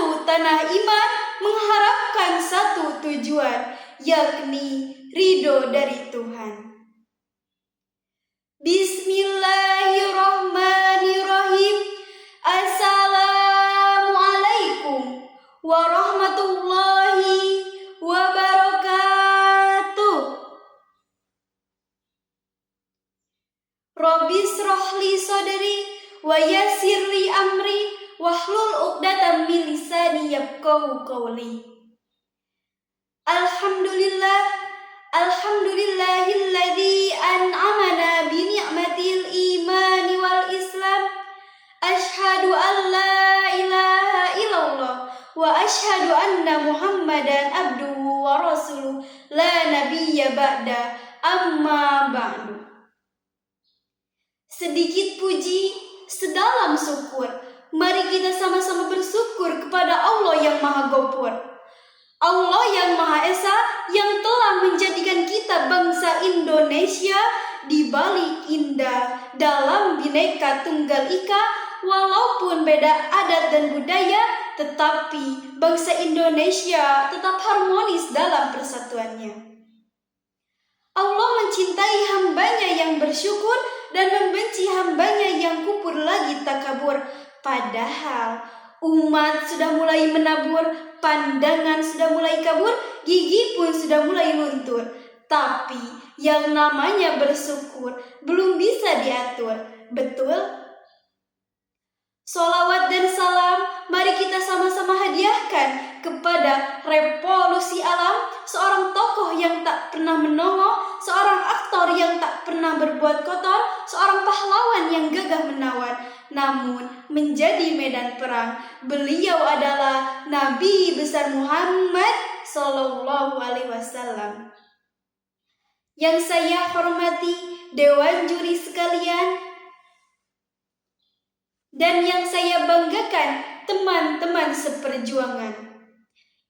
satu tanah iman mengharapkan satu tujuan, yakni ridho dari Tuhan. Bismillahirrahmanirrahim. Assalamualaikum warahmatullahi wabarakatuh. Rabbi shrah li sadri wa yassir li amri wahlul 'uqdatam min lisani yafqahu qawli. Alhamdulillahilladzi an'amana bi ni'matil imani wal islam. Asyhadu an la ilaha illallah wa asyhadu anna Muhammadan abduhu wa rasuluh la nabiyya ba'da, amma ba'du. Sedikit puji, sedalam syukur. Mari kita sama-sama bersyukur kepada Allah yang Maha Ghafur, Allah yang Maha Esa, yang telah menjadikan kita bangsa Indonesia di balik indah dalam Bhinneka Tunggal Ika. Walaupun beda adat dan budaya, tetapi bangsa Indonesia tetap harmonis dalam persatuannya. Allah mencintai hambanya yang bersyukur dan membenci hambanya yang kufur lagi takabur. Padahal umat sudah mulai menabur, pandangan sudah mulai kabur, gigi pun sudah mulai luntur. Tapi yang namanya bersyukur belum bisa diatur, betul? Sholawat dan salam mari kita sama-sama hadiahkan kepada revolusi alam, seorang tokoh yang tak pernah menongol, seorang aktor yang tak pernah berbuat kotor, seorang pahlawan yang gagah menawan, namun menjadi medan perang. Beliau adalah Nabi besar Muhammad Sallallahu Alaihi Wasallam. Yang saya hormati Dewan Juri sekalian, dan yang saya banggakan teman-teman seperjuangan.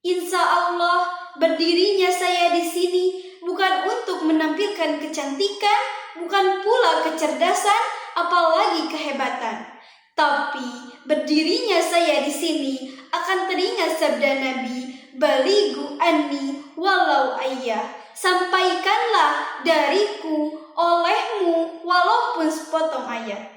Insya Allah berdirinya saya di sini bukan untuk menampilkan kecantikan, bukan pula kecerdasan, apalagi kehebatan. Tapi berdirinya saya di sini akan teringat sabda Nabi, "Balighu anni walau ayah." Sampaikanlah dariku olehmu walaupun sepotong ayat.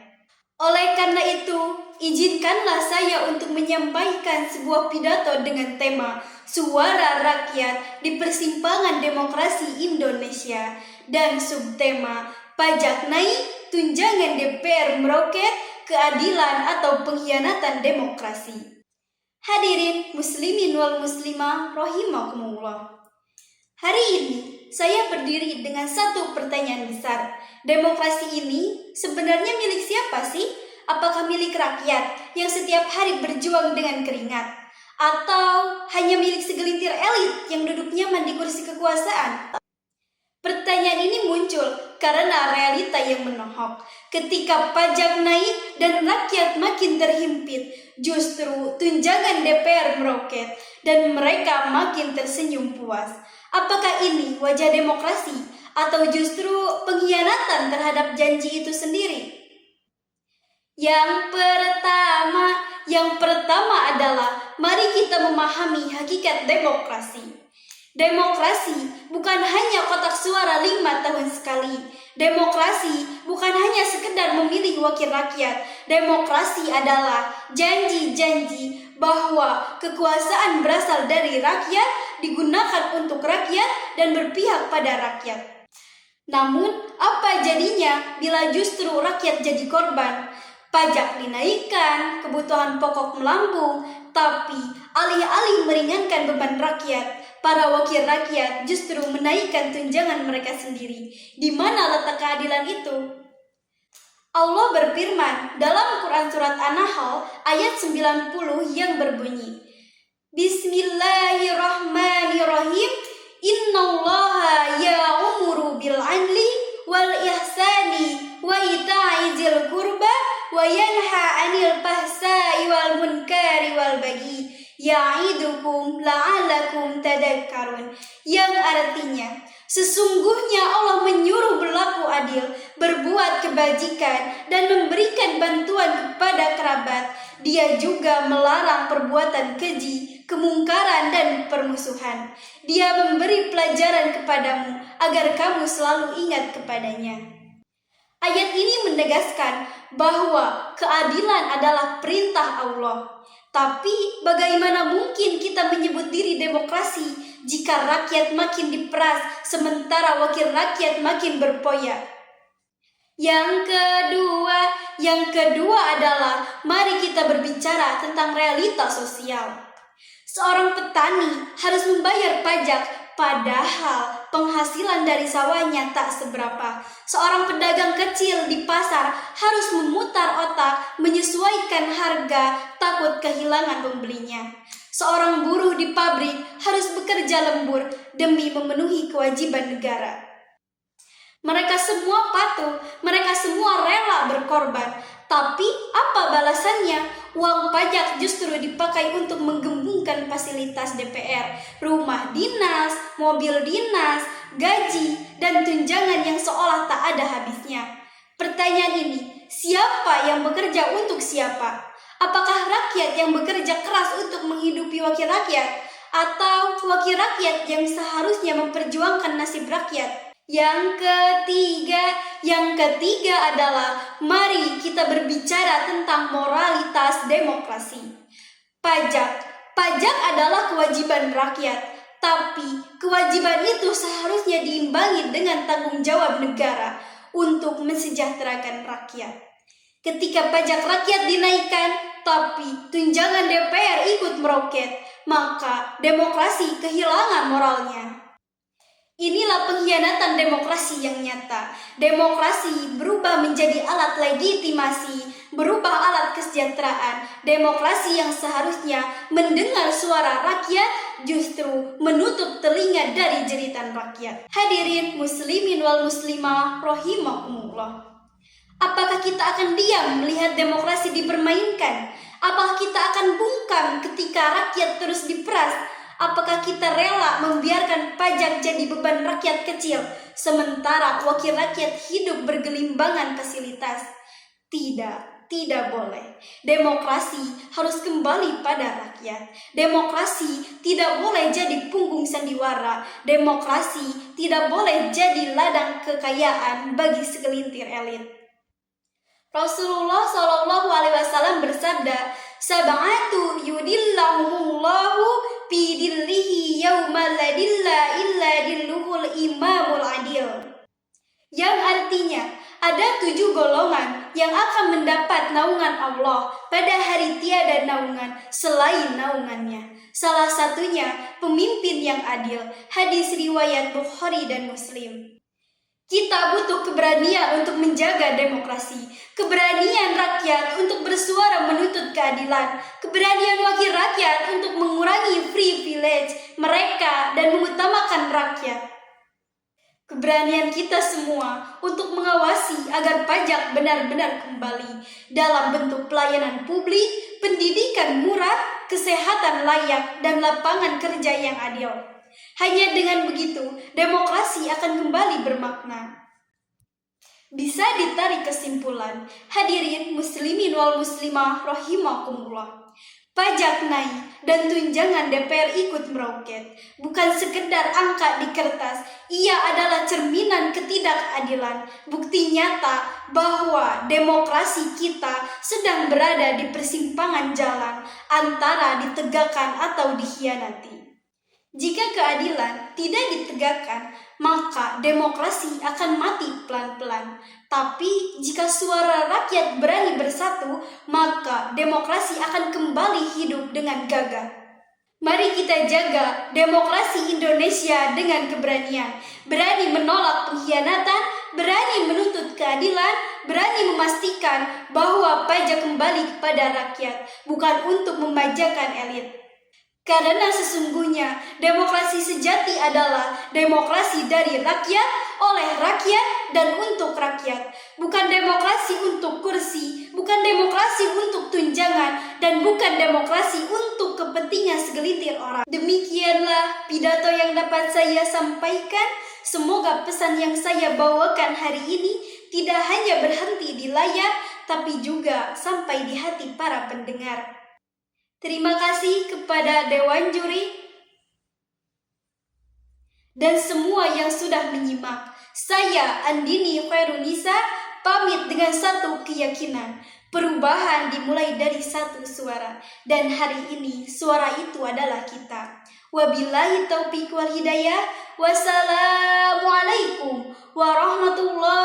Oleh karena itu, izinkanlah saya untuk menyampaikan sebuah pidato dengan tema Suara Rakyat di Persimpangan Demokrasi Indonesia dan subtema Pajak Naik, Tunjangan DPR Meroket, Keadilan atau Pengkhianatan Demokrasi. Hadirin muslimin wal muslimah rahimakumullah. Hari ini saya berdiri dengan satu pertanyaan besar. Demokrasi ini sebenarnya milik siapa sih? Apakah milik rakyat yang setiap hari berjuang dengan keringat? Atau hanya milik segelintir elit yang duduk nyaman di kursi kekuasaan? Pertanyaan ini muncul karena realita yang menohok. Ketika pajak naik dan rakyat makin terhimpit, justru tunjangan DPR meroket dan mereka makin tersenyum puas. Apakah ini wajah demokrasi atau justru pengkhianatan terhadap janji itu sendiri? Yang pertama adalah mari kita memahami hakikat demokrasi. Demokrasi bukan hanya kotak suara 5 tahun sekali. Demokrasi bukan hanya sekedar memilih wakil rakyat. Demokrasi adalah janji-janji bahwa kekuasaan berasal dari rakyat, digunakan untuk rakyat, dan berpihak pada rakyat. Namun, apa jadinya bila justru rakyat jadi korban? Pajak dinaikkan, kebutuhan pokok melambung, tapi alih-alih meringankan beban rakyat, para wakil rakyat justru menaikkan tunjangan mereka sendiri. Di mana letak keadilan itu? Allah berfirman dalam Quran Surat An-Nahl ayat 90 yang berbunyi, Bismillahirrahmanirrahim, Innallaha ya'muru bil 'adli wal ihsani wa ita'i dzil qurba wa yanha 'anil fahsai wal munkari wal baghi ya'idukum la'allakum tadhakkarun, yang artinya sesungguhnya Allah menyuruh berlaku adil, berbuat kebajikan dan memberikan bantuan kepada kerabat kerabat. Dia juga melarang perbuatan keji, kemungkaran, dan permusuhan. Dia memberi pelajaran kepadamu agar kamu selalu ingat kepadanya. Ayat ini menegaskan bahwa keadilan adalah perintah Allah. Tapi bagaimana mungkin kita menyebut diri demokrasi jika rakyat makin diperas sementara wakil rakyat makin berpoyak? Yang kedua adalah mari kita berbicara tentang realita sosial. Seorang petani harus membayar pajak padahal penghasilan dari sawahnya tak seberapa. Seorang pedagang kecil di pasar harus memutar otak menyesuaikan harga takut kehilangan pembelinya. Seorang buruh di pabrik harus bekerja lembur demi memenuhi kewajiban negara. Mereka semua patuh, mereka semua rela berkorban. Tapi apa balasannya? Uang pajak justru dipakai untuk menggembungkan fasilitas DPR, rumah dinas, mobil dinas, gaji, dan tunjangan yang seolah tak ada habisnya. Pertanyaan ini, siapa yang bekerja untuk siapa? Apakah rakyat yang bekerja keras untuk menghidupi wakil rakyat? Atau wakil rakyat yang seharusnya memperjuangkan nasib rakyat? Yang ketiga adalah mari kita berbicara tentang moralitas demokrasi. Pajak adalah kewajiban rakyat, tapi kewajiban itu seharusnya diimbangi dengan tanggung jawab negara untuk mensejahterakan rakyat. Ketika pajak rakyat dinaikkan, tapi tunjangan DPR ikut meroket, maka demokrasi kehilangan moralnya. Inilah pengkhianatan demokrasi yang nyata. Demokrasi berubah menjadi alat legitimasi, berubah alat kesejahteraan. Demokrasi yang seharusnya mendengar suara rakyat justru menutup telinga dari jeritan rakyat. Hadirin muslimin wal muslimah rahimakumullah. Apakah kita akan diam melihat demokrasi dipermainkan? Apakah kita akan bungkam ketika rakyat terus diperas? Apakah kita rela membiarkan pajak jadi beban rakyat kecil, sementara wakil rakyat hidup bergelimbangan fasilitas? Tidak boleh. Demokrasi harus kembali pada rakyat. Demokrasi tidak boleh jadi punggung sandiwara. Demokrasi tidak boleh jadi ladang kekayaan bagi segelintir elit. Rasulullah SAW bersabda, "Sab'atu yudillahumullahu fi dillihi yawma la dilla illa dilluhul imamul adil." Yang artinya, ada 7 golongan yang akan mendapat naungan Allah pada hari tiada naungan selain naungannya. Salah satunya pemimpin yang adil. Hadis riwayat Bukhari dan Muslim. Kita butuh keberanian untuk menjaga demokrasi, keberanian rakyat untuk bersuara menuntut keadilan, keberanian wakil rakyat untuk mengurangi privilege mereka dan mengutamakan rakyat. Keberanian kita semua untuk mengawasi agar pajak benar-benar kembali dalam bentuk pelayanan publik, pendidikan murah, kesehatan layak, dan lapangan kerja yang adil. Hanya dengan begitu, demokrasi akan kembali bermakna. Bisa ditarik kesimpulan, hadirin muslimin wal muslimah rahimakumullah. Pajak naik dan tunjangan DPR ikut meroket. Bukan sekedar angka di kertas, ia adalah cerminan ketidakadilan. Bukti nyata bahwa demokrasi kita sedang berada di persimpangan jalan antara ditegakkan atau dikhianati. Jika keadilan tidak ditegakkan, maka demokrasi akan mati pelan-pelan. Tapi jika suara rakyat berani bersatu, maka demokrasi akan kembali hidup dengan gagah. Mari kita jaga demokrasi Indonesia dengan keberanian. Berani menolak pengkhianatan, berani menuntut keadilan, berani memastikan bahwa pajak kembali kepada rakyat, bukan untuk memajakan elit. Karena sesungguhnya demokrasi sejati adalah demokrasi dari rakyat, oleh rakyat, dan untuk rakyat. Bukan demokrasi untuk kursi, bukan demokrasi untuk tunjangan, dan bukan demokrasi untuk kepentingan segelintir orang. Demikianlah pidato yang dapat saya sampaikan. Semoga pesan yang saya bawakan hari ini tidak hanya berhenti di layar, tapi juga sampai di hati para pendengar. Terima kasih kepada Dewan Juri dan semua yang sudah menyimak. Saya Andini Khairunisa pamit dengan satu keyakinan. Perubahan dimulai dari satu suara. Dan hari ini suara itu adalah kita. Wabillahi taufiq wal hidayah. Wassalamualaikum warahmatullahi